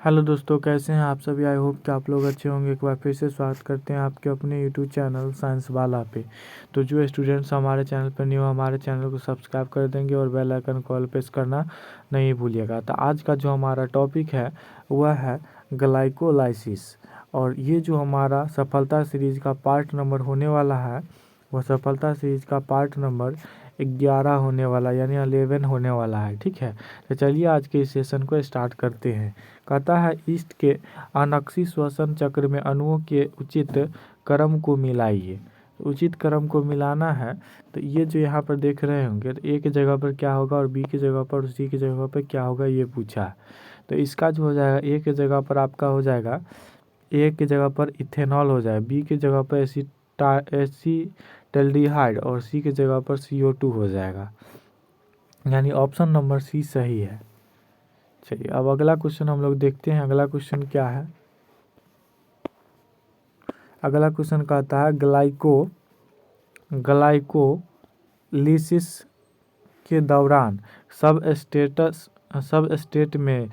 Hello दोस्तों, कैसे हैं आप सभी। आई होप कि आप लोग अच्छे होंगे। एक बार फिर से स्वागत करते हैं आपके अपने यूट्यूब चैनल साइंस वाला पे। तो जो स्टूडेंट्स हमारे चैनल पर न्यू, हमारे चैनल को सब्सक्राइब कर देंगे और बेल आइकन कॉल प्रेस करना नहीं भूलिएगा। तो आज का जो हमारा टॉपिक है वह है ग्लाइकोलाइसिस। और ये जो हमारा सफलता सीरीज का पार्ट नंबर होने वाला है वह सफलता सीरीज का पार्ट नंबर 11 होने वाला, यानी 11 होने वाला है। ठीक है, तो चलिए आज के इस सेशन को स्टार्ट करते हैं। कहता है ईस्ट के अनक्षी श्वसन चक्र में अणुओं के उचित क्रम को मिलाइए। उचित क्रम को मिलाना है तो ये जो यहाँ पर देख रहे होंगे, तो ए की जगह पर क्या होगा और बी की जगह पर और सी की जगह पर क्या होगा ये पूछा है। तो इसका जो हो जाएगा, ए की जगह पर आपका हो जाएगा, ए की जगह पर इथेनॉल हो जाएगा, बी की जगह पर एसीटल्डिहाइड और सी की जगह पर CO2 हो जाएगा। यानी ऑप्शन नंबर सी सही है। चलिए अब अगला क्वेश्चन हम लोग देखते हैं। अगला क्वेश्चन क्या है। अगला क्वेश्चन कहता है ग्लाइकोलिसिस के दौरान सब स्टेट में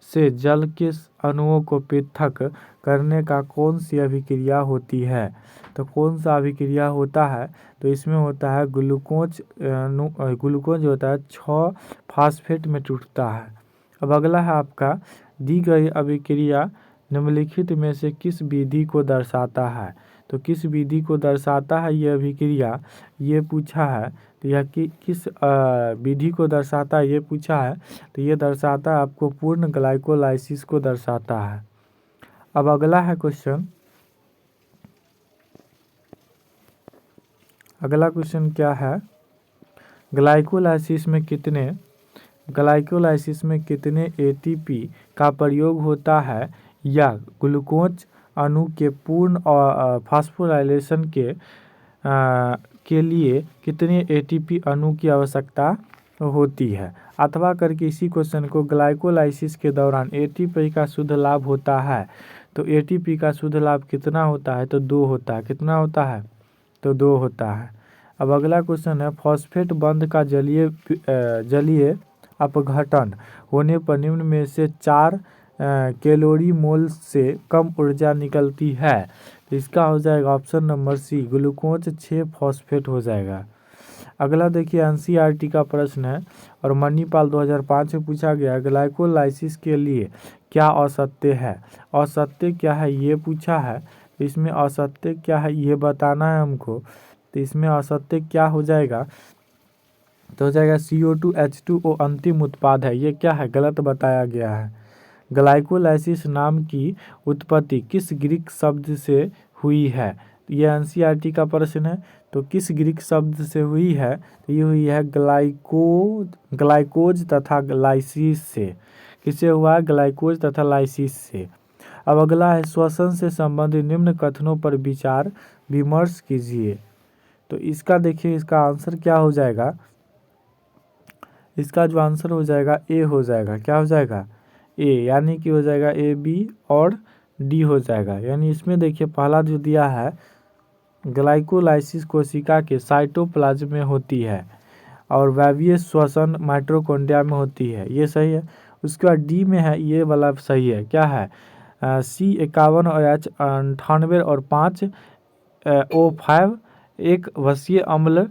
से जल के अणुओं को पृथक करने का कौन सी अभिक्रिया होती है। तो कौन सा अभिक्रिया होता है, तो इसमें होता है ग्लूकोज होता है 6 फास्फेट में टूटता है। अब अगला है आपका, दी गई अभिक्रिया निम्नलिखित में से किस विधि को दर्शाता है। तो किस विधि को दर्शाता है ये अभिक्रिया, ये पूछा है। तो यह किस विधि को दर्शाता है ये पूछा है। तो ये दर्शाता है आपको पूर्ण ग्लाइकोलाइसिस को दर्शाता है। अब अगला है क्वेश्चन। अगला क्वेश्चन क्या है, ग्लाइकोलाइसिस में कितने ATP का प्रयोग होता है, या ग्लूकोज अणु के पूर्ण फास्फोराइलेशन के लिए कितने ATP अणु की आवश्यकता होती है। अथवा करके इसी क्वेश्चन को, ग्लाइकोलाइसिस के दौरान ATP का शुद्ध लाभ होता है। तो ATP का शुद्ध लाभ कितना होता है, तो 2 होता है। कितना होता है, तो 2 होता है। अब अगला क्वेश्चन है, फॉस्फेट बंध का जलीय अपघटन होने पर निम्न में से 4 कैलोरी मोल से कम ऊर्जा निकलती है। तो इसका हो जाएगा option number C, glucose 6 phosphate हो जाएगा। अगला देखिए NCERT का प्रश्न है और मणिपाल 2005 में पूछा गया, ग्लाइकोलाइसिस के लिए क्या औसत्य है। औसत्य क्या है ये पूछा है। इसमें औसत्य क्या है ये बताना है हमको। तो इसमें औसत्य क्या हो जाएगा, तो हो जाएगा CO2H2O अंतिम उत्पाद है। ये क्या है, गलत बताया गया है। ग्लाइकोलाइसिस नाम की उत्पत्ति किस ग्रीक शब्द से हुई है। ये NCERT का प्रश्न है। तो किस ग्रीक शब्द से हुई है, तो ये हुई है ग्लाइकोज तथा लाइसिस से। किससे हुआ है, ग्लाइकोज तथा लाइसिस से। अब अगला है, श्वसन से संबंधित निम्न कथनों पर विचार विमर्श कीजिए। तो इसका देखिए, इसका आंसर क्या हो जाएगा। इसका जो आंसर हो जाएगा ए हो जाएगा। क्या हो जाएगा, ए, यानी कि हो जाएगा AB और D हो जाएगा। यानी इसमें देखिए पहला जो दिया है, ग्लाइकोलाइसिस कोशिका के साइटोप्लाज्म में होती है और वायवीय श्वसन माइटोकॉन्ड्रिया में होती है। ये सही है। उसके बाद D में है, ये वाला सही है। क्या है, C51 और H 98 और 5 O5 एक वसीय अम्ल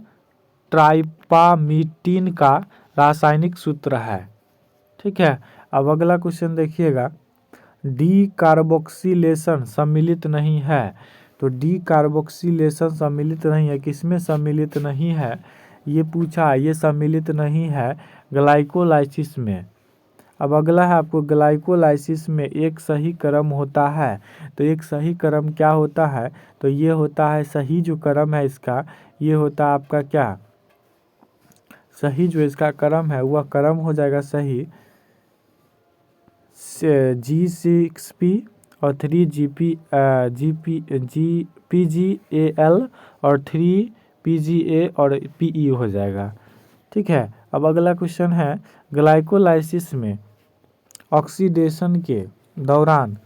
ट्राइपामीटीन का रासायनिक सूत्र है। ठीक है। अब अगला क्वेश्चन देखिएगा, डी कार्बोक्सिलेशन सम्मिलित नहीं है। तो डी कार्बोक्सिलेशन सम्मिलित नहीं है, किसमें सम्मिलित नहीं है ये पूछा है। ये सम्मिलित नहीं है ग्लाइकोलाइसिस में। अब अगला है आपको, ग्लाइकोलाइसिस में एक सही क्रम होता है। तो एक सही क्रम क्या होता है, तो ये होता है, सही जो क्रम है इसका, ये होता है आपका क्या, सही जो इसका क्रम है वह क्रम हो जाएगा सही G6P और 3PGAL और 3PGA और PE हो जाएगा। ठीक है। अब अगला क्वेश्चन है, ग्लाइकोलाइसिस में ऑक्सीडेशन के दौरान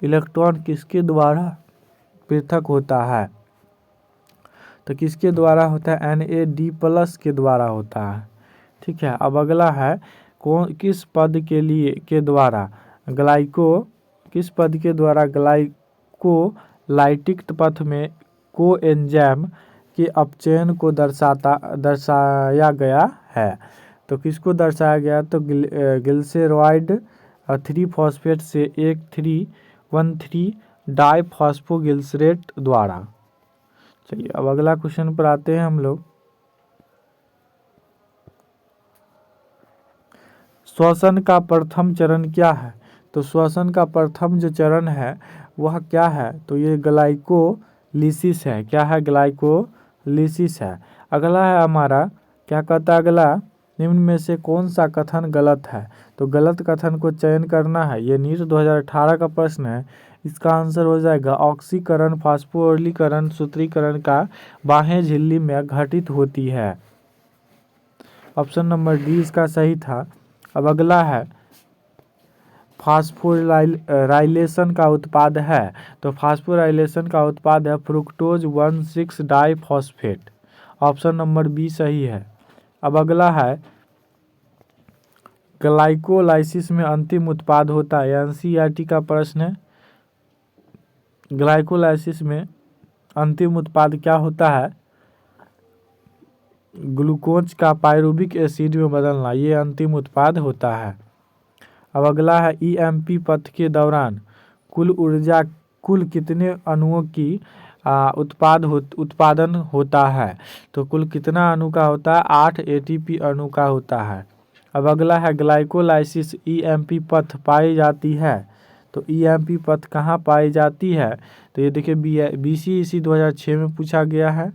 इलेक्ट्रॉन किसके द्वारा पृथक होता है। तो किसके द्वारा होता है, NAD+ के द्वारा होता है। ठीक है। अब अगला है, किस पद के द्वारा किस पद के द्वारा ग्लाइकोलाइटिक पथ में कोएंजाइम के अपचयन को दर्शाया गया है? तो किसको दर्शाया गया? तो ग्लिसरॉइड 3 फॉस्फेट से एक 313 डाइफॉस्फोग्लिसरेट द्वारा। चलिए अब अगला क्वेश्चन पर आते हैं हम लोग। श्वसन का प्रथम चरण क्या है? तो श्वसन का प्रथम जो चरण है वह क्या है? तो ये ग्लाइकोलिसिस है। क्या है? ग्लाइकोलिसिस है। अगला है हमारा, क्या कहता है अगला? निम्न में से कौन सा कथन गलत है? तो गलत कथन को चयन करना है। ये नीट 2018 का प्रश्न है। इसका आंसर हो जाएगा ऑक्सीकरण फास्फोरिलीकरण सूत्रीकरण का बाह्य झिल्ली में घटित होती है। ऑप्शन नंबर डी इसका सही था। अब अगला है, फास्फोराइलेशन का उत्पाद है। तो फास्फोराइलेशन का उत्पाद है fructose 1,6 diphosphate. Option number B सही है। अब अगला है, ग्लाइकोलाइसिस में अंतिम उत्पाद होता है। एनसीईआरटी का प्रश्न है। ग्लाइकोलाइसिस में अंतिम उत्पाद क्या होता है? ग्लूकोज का पायरुविक एसिड में बदलना, ये अंतिम उत्पाद होता है। अब अगला है, ईएमपी पथ के दौरान कुल कितने अणुओं की उत्पादन होता है? तो कुल कितना अणु का होता है? 8 एटीपी अणु का होता है। अब अगला है, ग्लाइकोलाइसिस ईएमपी पथ पाई जाती है। तो ईएमपी पथ कहाँ पाई जाती है? तो ये देखिए बीसीईसी 2006 में पूछा गया है,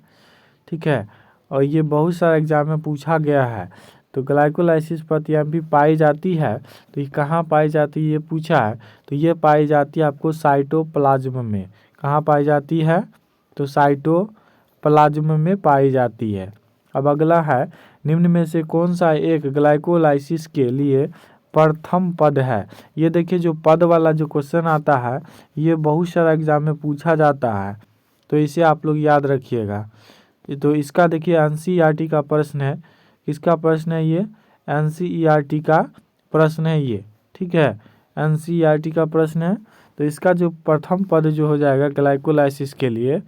ठीक है, और ये बहुत सारे एग्जाम में पूछा गया है। तो ग्लाइकोलाइसिस पथ ईएमपी पाई जाती है, तो ये कहाँ पाई जाती है ये पूछा है। तो ये पाई जाती है आपको साइटोप्लाज्म में। कहाँ पाई जाती है? तो साइटोप्लाज्म में पाई जाती है। अब अगला है, निम्न में से कौन सा एक ग्लाइकोलाइसिस के लिए प्रथम पद है? ये देखिए जो पद वाला जो क्वेश्चन आता है ये बहुत सारा एग्जाम में पूछा जाता है, तो इसे आप लोग याद रखिएगा। तो इसका देखिए एनसीईआरटी का प्रश्न है। किसका प्रश्न है ये? एनसीईआरटी का प्रश्न है ये, ठीक है, एनसीईआरटी का प्रश्न है। तो इसका जो प्रथम पद जो हो जाएगा ग्लाइकोलाइसिस के लिए,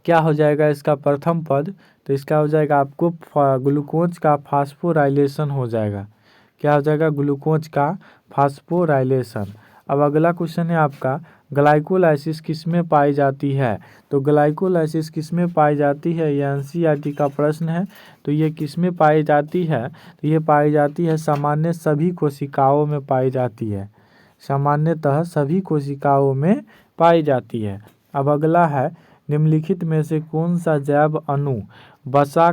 क्या हो जाएगा इसका प्रथम पद? तो इसका हो जाएगा आपको ग्लूकोज का फास्फोराइलेशन हो जाएगा। क्या हो जाएगा? ग्लूकोज का फास्फोराइलेशन। अब अगला क्वेश्चन है आपका, ग्लाइकोलाइसिस किस में पाई जाती है? तो ग्लाइकोलाइसिस किस में पाई जाती है, ये एनसीईआरटी का प्रश्न है। तो ये किस में पाई जाती है? तो ये पाई जाती है सामान्य सभी कोशिकाओं में पाई जाती है। सामान्यतः सभी कोशिकाओं में पाई जाती है। अब अगला है, निम्नलिखित में से कौन सा जैव अणु वसा,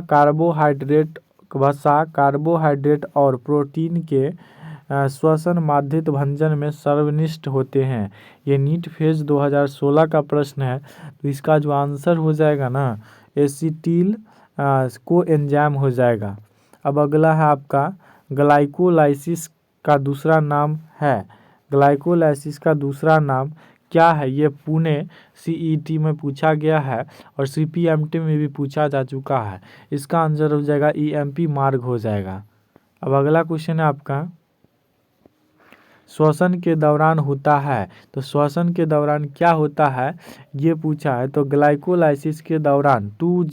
कार्बोहाइड्रेट और प्रोटीन के श्वसन माध्यित भंजन में सर्वनिष्ठ होते हैं? ये नीट फेज 2016 का प्रश्न है। तो इसका जो आंसर हो जाएगा ना, एसिटिल कोएंजाइम हो जाएगा। अब अगला है आपका, ग्लाइकोलाइसिस का दूसरा नाम है। ग्लाइकोलाइसिस का दूसरा नाम क्या है? ये पुणे सीईटी में पूछा गया है और सीपीएमटी में भी पूछा जा चुका है। इसका आंसर हो जाएगा ईएमपी मार्ग हो जाएगा। अब अगला क्वेश्चन है आपका, श्वसन के दौरान होता है। तो श्वसन के दौरान क्या होता है ये पूछा है। तो ग्लाइकोलाइसिस के दौरान 2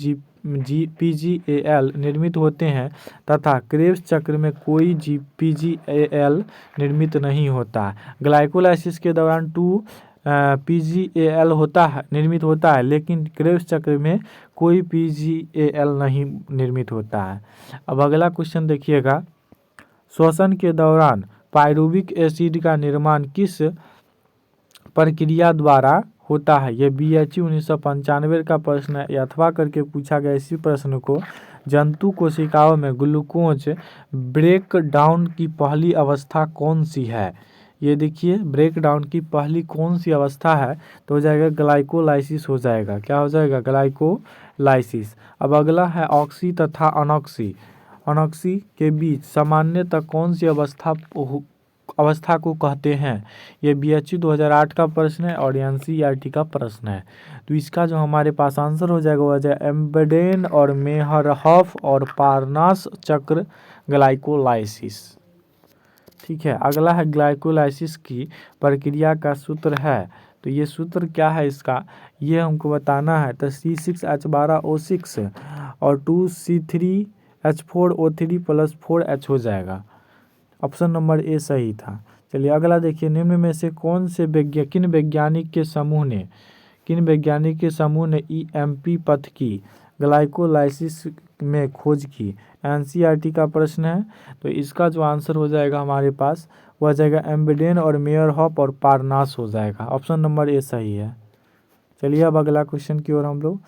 पीजीएल निर्मित होते हैं तथा क्रेब्स चक्र में कोई पीजीएल निर्मित नहीं होता। ग्लाइकोलाइसिस के दौरान 2 पीजीएल निर्मित होता है, लेकिन क्रेब्स चक्र में कोई पीजीएल नहीं निर्मित होता है। अब अगला क्वेश्चन देखिएगा, श्वसन के दौरान पायरुविक एसिड का निर्माण किस प्रक्रिया द्वारा होता है? यह बीएचयू 1995 का प्रश्न है। अथवा करके पूछा गया इसी प्रश्न को। जंतु कोशिकाओं में ग्लूकोज ब्रेक डाउन की पहली अवस्था कौन सी है? ये देखिए ब्रेक डाउन की पहली कौन सी अवस्था है? तो हो जाएगा ग्लाइकोलाइसिस हो जाएगा। क्या हो जाएगा? ग्लाइकोलाइसिस। अब अगला है, ऑक्सी तथा अनॉक्सी के बीच सामान्यतः कौन सी अवस्था को कहते हैं? ये बीएचयू 2008 का प्रश्न है और एनसीईआरटी का प्रश्न है। तो इसका जो हमारे पास आंसर हो जाएगा वो जाएगा एम्बेडेन और मेहरहॉफ और पार्नास चक्र ग्लाइकोलाइसिस। ठीक है। अगला है ग्लाइकोलाइसिस की प्रक्रिया का सूत्र है, तो ये सूत्र क्या है इसका, ये हमको बताना है। तो C6H12O6 और 2C3H4O3 + 4H हो जाएगा। ऑप्शन नंबर ए सही था। चलिए अगला देखिए, निम्न में से कौन से किन वैज्ञानिक के समूह ने EMP पथ की ग्लाइकोलाइसिस में खोज की। NCERT का प्रश्न है, तो इसका जो आंसर हो जाएगा हमारे पास वो आ जाएगा एम्बेडेन और मेयरहॉफ और पारनास हो जाएगा। ऑप्शन नंबर ए सही है। चलिए अब अगला क्वेश्चन की ओर हम लोग,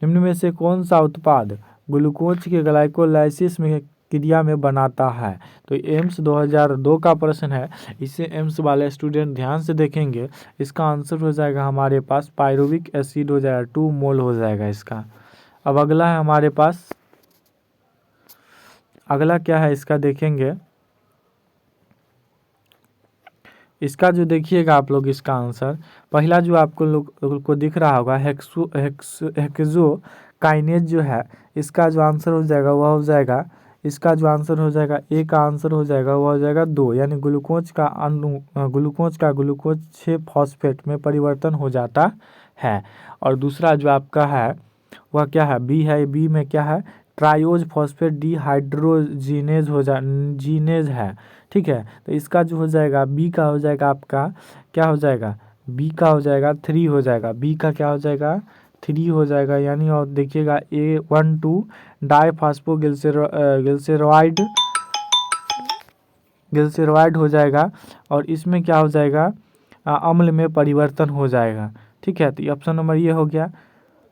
निम्न में से कौन सा उत्पाद ग्लूकोज के ग्लाइकोलाइसिस में क्रिया में बनाता है। तो एम्स 2002 का प्रश्न है, इसे एम्स वाले स्टूडेंट ध्यान से देखेंगे। इसका आंसर हो जाएगा हमारे पास पायरुविक एसिड हो जाएगा, 2 मोल हो जाएगा इसका। अब अगला है हमारे पास, अगला क्या है इसका देखेंगे, इसका जो देखिएगा आप लोग, इसका आंसर पहला जो आपको लोग को दिख रहा होगा हेक्सो काइनेज जो है, इसका जो आंसर हो जाएगा वह हो जाएगा, इसका जो आंसर हो जाएगा ए का आंसर हो जाएगा वह हो जाएगा 2, यानी ग्लूकोज का ग्लूकोज 6 फॉस्फेट में परिवर्तन हो जाता है। और दूसरा जो आपका है वह क्या है, बी है। बी में क्या है, ट्रायोज फॉस्फेट डिहाइड्रोजीनेज जीनेज है। ठीक है, तो इसका जो हो जाएगा बी का हो जाएगा आपका क्या हो जाएगा, बी का हो जाएगा 3 हो जाएगा। बी का क्या हो जाएगा 3 हो जाएगा, यानी और देखिएगा A12 ग्लिसरॉइड हो जाएगा, और इसमें क्या हो जाएगा अम्ल में परिवर्तन हो जाएगा। ठीक है, तो ऑप्शन नंबर ये हो गया।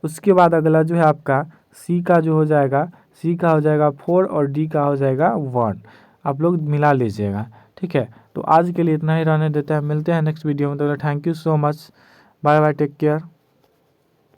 उसके बाद अगला जो है आपका सी का जो हो जाएगा, सी का हो जाएगा 4 और डी का हो जाएगा 1। आप लोग मिला लीजिएगा। ठीक है, तो आज के लिए इतना ही रहने देते हैं, मिलते हैं नेक्स्ट वीडियो में। तो thank you so much, bye bye, take care.